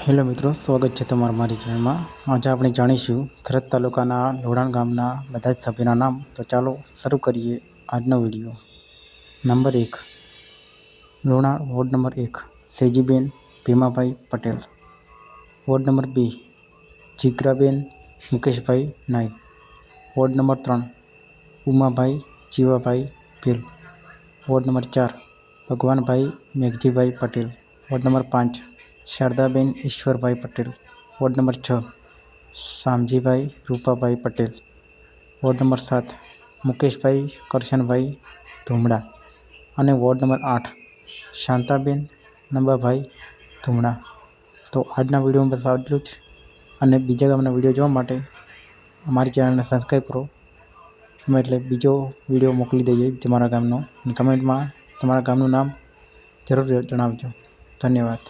Hello મિત્રો, સ્વાગત છે તમારું મારી ચેનલમાં. આજે આપણે જાણીશું થરાદ તાલુકાના લોઢાણ ગામના બધા જ સભ્યોના નામ. તો ચાલો શરૂ કરીએ આજનો video. Number 1, Lodhan ward number 1, Sejiben Bhimabhai Patel. Ward number 2, Jigraben Mukeshbhai Nai. Ward number 3, Umabhai Jivabhai Bhil. Ward number 4, Bhagwanbhai Meghjibhai Patel. Ward number 5, Shardaben Ishwarbhai Patel. Ward number 6, Shamjibhai Rupabhai Patel. Ward number 7, Mukeshbhai Karshanbhai Dhumda. અને વોર્ડ નંબર 8, શાંતાબેન નંબાભાઈ ધુમડા. તો આજના વિડીયોમાં બસ આટલું જ. અને બીજા ગામના વિડીયો જોવા માટે અમારી ચેનલને સબસ્ક્રાઈબ કરો. અમે એટલે બીજો વિડીયો મોકલી દઈએ તમારા ગામનો. અને કમેન્ટમાં તમારા ગામનું નામ જરૂર જણાવજો. ધન્યવાદ.